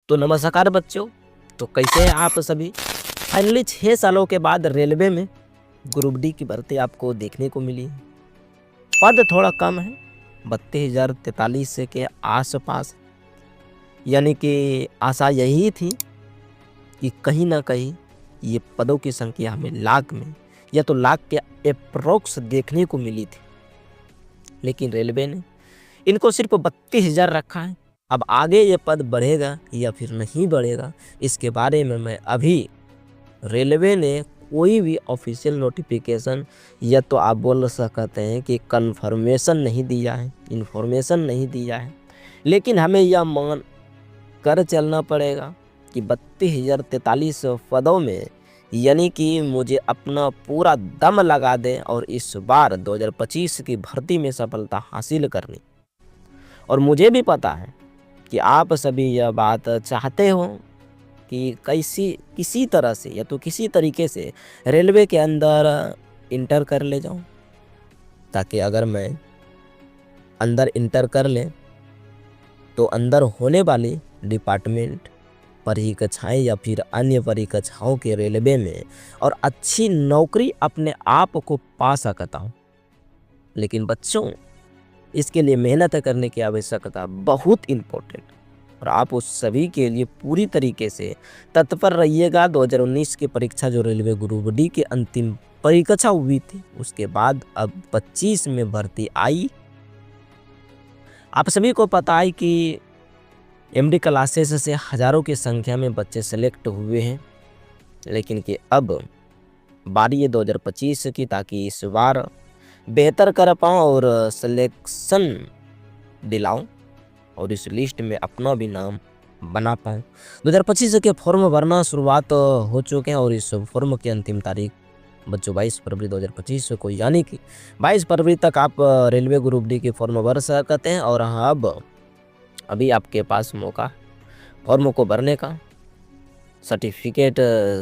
तो नमस्कार बच्चों। तो कैसे हैं आप सभी। फाइनली 6 सालों के बाद रेलवे में ग्रुप डी की भर्ती आपको देखने को मिली है। पद थोड़ा कम है, 32,043 के आसपास। यानी कि आशा यही थी कि कहीं ना कहीं ये पदों की संख्या हमें लाख में या तो लाख के अप्रोक्स देखने को मिली थी, लेकिन रेलवे ने इनको सिर्फ 32,000 रखा है। अब आगे ये पद बढ़ेगा या फिर नहीं बढ़ेगा, इसके बारे में मैं अभी रेलवे ने कोई भी ऑफिशियल नोटिफिकेशन या तो आप बोल सकते हैं कि कंफर्मेशन नहीं दिया है, इन्फॉर्मेशन नहीं दिया है। लेकिन हमें यह मान कर चलना पड़ेगा कि 32,043 पदों में यानी कि मुझे अपना पूरा दम लगा दें और इस बार 2025 की भर्ती में सफलता हासिल करनी। और मुझे भी पता है कि आप सभी यह बात चाहते हो कि किसी तरह से या तो किसी तरीके से रेलवे के अंदर इंटर कर ले जाऊं, ताकि अगर मैं अंदर इंटर कर लें तो अंदर होने वाली डिपार्टमेंट परीक्षाएं या फिर अन्य परीक्षाओं के रेलवे में और अच्छी नौकरी अपने आप को पा सकता हूं। लेकिन बच्चों, इसके लिए मेहनत करने की आवश्यकता बहुत इम्पोर्टेंट, और आप उस सभी के लिए पूरी तरीके से तत्पर रहिएगा। 2019 की परीक्षा जो रेलवे ग्रुप डी की अंतिम परीक्षा हुई थी, उसके बाद अब 25 में भर्ती आई। आप सभी को पता है कि एमडी क्लासेस से हजारों की संख्या में बच्चे सेलेक्ट हुए हैं, लेकिन कि अब बारी है 2025 की, ताकि इस बार बेहतर कर पाऊँ और सिलेक्शन दिलाऊं और इस लिस्ट में अपना भी नाम बना पाऊँ। 2025 के फॉर्म भरना शुरुआत हो चुके हैं और इस फॉर्म की अंतिम तारीख बच्चों 22 फरवरी 2025 को, यानी कि 22 फरवरी तक आप रेलवे ग्रुप डी के फॉर्म भर सकते हैं। और हाँ, अब अभी आपके पास मौका फॉर्म को भरने का, सर्टिफिकेट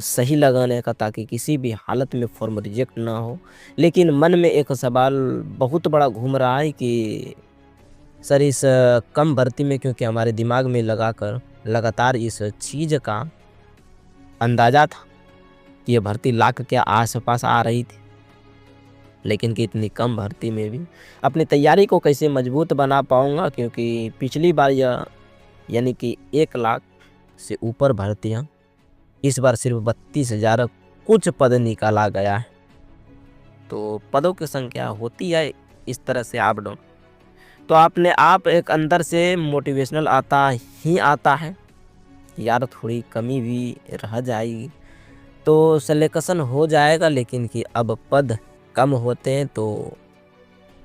सही लगाने का, ताकि किसी भी हालत में फॉर्म रिजेक्ट ना हो। लेकिन मन में एक सवाल बहुत बड़ा घूम रहा है कि सर इस कम भर्ती में, क्योंकि हमारे दिमाग में लगातार इस चीज़ का अंदाज़ा था कि यह भर्ती लाख के आसपास आ रही थी, लेकिन कि इतनी कम भर्ती में भी अपनी तैयारी को कैसे मजबूत बना पाऊंगा, क्योंकि पिछली बार यह यानी कि 1 लाख से ऊपर भर्तियां, इस बार सिर्फ 32,000 कुछ पद निकाला गया है। तो पदों की संख्या होती है इस तरह से अप डाउन, तो आपने आप एक अंदर से मोटिवेशनल आता है यार, थोड़ी कमी भी रह जाएगी तो सिलेक्शन हो जाएगा। लेकिन कि अब पद कम होते हैं तो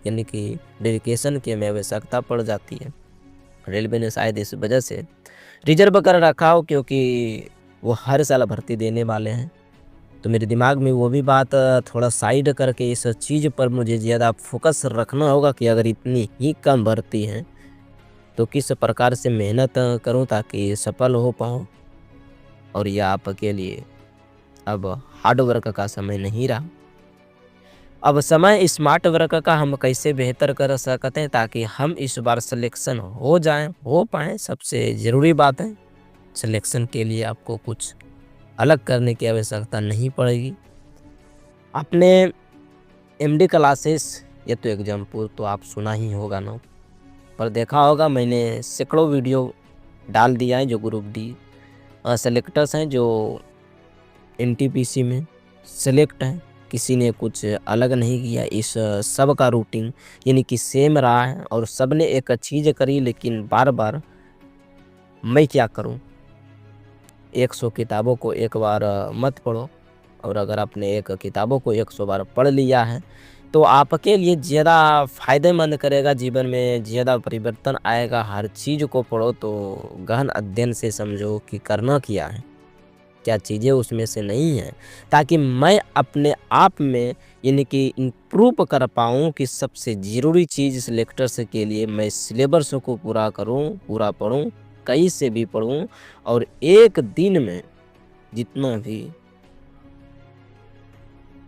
यानी कि डेडिकेशन की हमें आवश्यकता पड़ जाती है। रेलवे ने शायद इस वजह से रिजर्व कर रखा हो, क्योंकि वो हर साल भर्ती देने वाले हैं। तो मेरे दिमाग में वो भी बात थोड़ा साइड करके इस चीज़ पर मुझे ज़्यादा फोकस रखना होगा कि अगर इतनी ही कम भर्ती है तो किस प्रकार से मेहनत करूं ताकि सफल हो पाऊं। और यह आपके लिए अब हार्ड वर्क का समय नहीं रहा, अब समय स्मार्ट वर्क का हम कैसे बेहतर कर सकते हैं ताकि हम इस बार सिलेक्शन हो पाएँ। सबसे ज़रूरी बात है, सिलेक्शन के लिए आपको कुछ अलग करने की आवश्यकता नहीं पड़ेगी। आपने एमडी क्लासेस या तो एग्जाम्पल तो आप सुना ही होगा ना, पर देखा होगा मैंने सैकड़ों वीडियो डाल दिया है जो ग्रुप डी सेलेक्टर्स हैं, जो एनटीपीसी में सेलेक्ट हैं। किसी ने कुछ अलग नहीं किया, इस सब का रूटीन यानी कि सेम रहा है और सब ने एक चीज़ करी। लेकिन बार बार मैं क्या करूं, 100 किताबों को एक बार मत पढ़ो, और अगर आपने एक किताबों को 100 बार पढ़ लिया है तो आपके लिए ज़्यादा फ़ायदेमंद करेगा, जीवन में ज़्यादा परिवर्तन आएगा। हर चीज़ को पढ़ो तो गहन अध्ययन से समझो कि करना क्या है, क्या चीज़ें उसमें से नहीं हैं, ताकि मैं अपने आप में यानी कि इम्प्रूव कर पाऊँ कि सबसे ज़रूरी चीज़ सिलेक्टर्स के लिए मैं सिलेबस को पूरा करूँ, पूरा पढ़ूँ, कहीं से भी पढ़ूँ, और एक दिन में जितना भी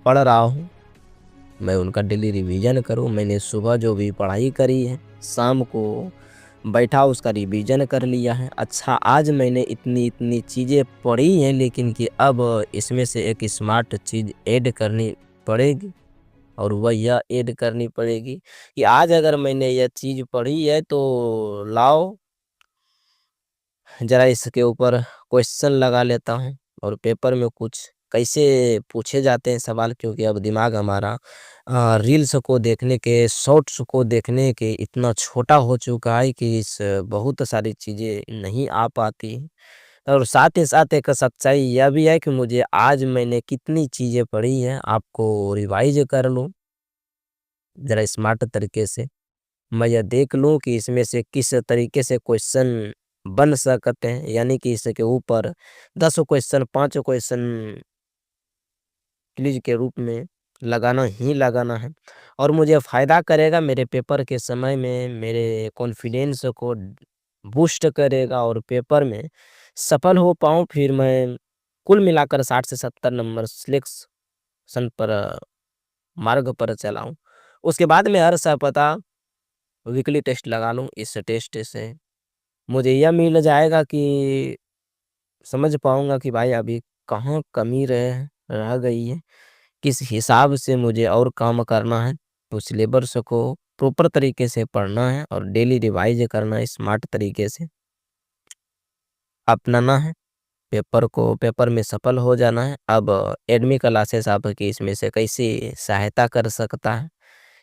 पढ़ रहा हूँ मैं उनका डेली रिवीजन करूँ। मैंने सुबह जो भी पढ़ाई करी है, शाम को बैठा उसका रिवीजन कर लिया है। अच्छा, आज मैंने इतनी चीज़ें पढ़ी हैं, लेकिन कि अब इसमें से एक स्मार्ट चीज़ ऐड करनी पड़ेगी, और वह यह ऐड करनी पड़ेगी कि आज अगर मैंने यह चीज़ पढ़ी है तो लाओ ज़रा इसके ऊपर क्वेश्चन लगा लेता हूँ, और पेपर में कुछ कैसे पूछे जाते हैं सवाल, क्योंकि अब दिमाग हमारा रील्स को देखने के, शॉर्ट्स को देखने के इतना छोटा हो चुका है कि इस बहुत सारी चीज़ें नहीं आ पाती हैं। और साथ ही साथ एक सच्चाई यह भी है कि मुझे आज मैंने कितनी चीज़ें पढ़ी हैं, आपको रिवाइज़ कर लूँ ज़रा स्मार्ट तरीके से। मैं यह देख लूँ कि इसमें से किस तरीके से क्वेश्चन बन सकते हैं, यानी कि इसके ऊपर 10 क्वेश्चन, 5 क्वेश्चन क्विज़ के रूप में लगाना ही लगाना है, और मुझे फ़ायदा करेगा मेरे पेपर के समय में, मेरे कॉन्फिडेंस को बूस्ट करेगा, और पेपर में सफल हो पाऊँ, फिर मैं कुल मिलाकर 60 से 70 नंबर सिलेक्शन पर मार्ग पर चला हूँ। उसके बाद मैं हर सप्ताह वीकली टेस्ट लगा लूँ। इस टेस्ट से मुझे यह मिल जाएगा कि समझ पाऊँगा कि भाई अभी कहाँ कमी रह गई है, किस हिसाब से मुझे और काम करना है। तो सिलेबस को प्रॉपर तरीके से पढ़ना है और डेली रिवाइज़ करना है, स्मार्ट तरीके से अपनाना है। पेपर में सफल हो जाना है। अब एडमी क्लासेस आपकी इसमें से कैसे सहायता कर सकता है,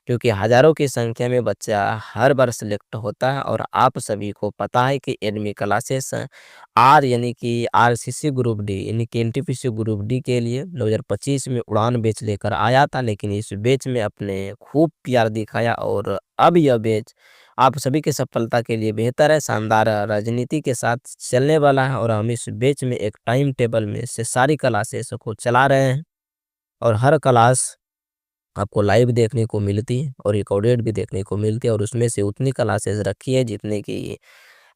क्योंकि हज़ारों की संख्या में बच्चा हर बार सिलेक्ट होता है, और आप सभी को पता है कि एडमी क्लासेस यानी कि आरसीसी ग्रुप डी यानी कि एनटीपीसी ग्रुप डी के लिए 2025 में उड़ान बैच लेकर आया था, लेकिन इस बैच में अपने खूब प्यार दिखाया, और अब यह बैच आप सभी की सफलता के लिए बेहतर है, शानदार राजनीति के साथ चलने वाला है, और हम इस बैच में एक टाइम टेबल में से सारी क्लासेस को चला रहे हैं, और हर क्लास आपको लाइव देखने को मिलती है और रिकॉर्डेड भी देखने को मिलती है, और उसमें से उतनी क्लासेस रखी है जितने कि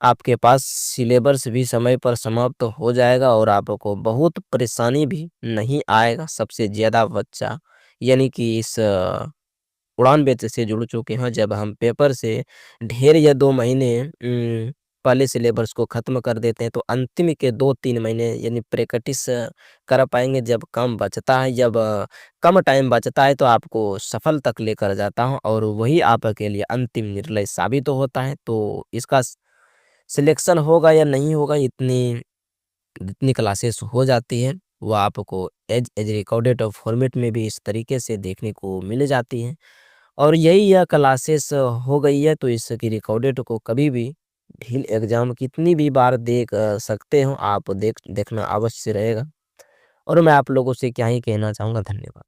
आपके पास सिलेबस भी समय पर समाप्त हो जाएगा, और आपको बहुत परेशानी भी नहीं आएगा। सबसे ज़्यादा बच्चा यानी कि इस उड़ान बैच से जुड़ चुके हैं। जब हम पेपर से ढेर या 2 महीने पहले सिलेबस को ख़त्म कर देते हैं, तो अंतिम के 2-3 महीने यानी प्रैक्टिस कर पाएँगे। जब कम बचता है, जब कम टाइम बचता है, तो आपको सफल तक लेकर जाता हूँ, और वही आपके लिए अंतिम निर्णय साबित होता है। तो इसका सिलेक्शन होगा या नहीं होगा, इतनी जितनी क्लासेस हो जाती हैं, वो आपको एज एज रिकॉर्डेड फॉर्मेट में भी इस तरीके से देखने को मिल जाती हैं। और यह क्लासेस हो गई है, तो इसकी रिकॉर्डेड को कभी भी ढील एग्ज़ाम कितनी भी बार देख सकते हो आप, देखना अवश्य रहेगा। और मैं आप लोगों से क्या ही कहना चाहूँगा। धन्यवाद।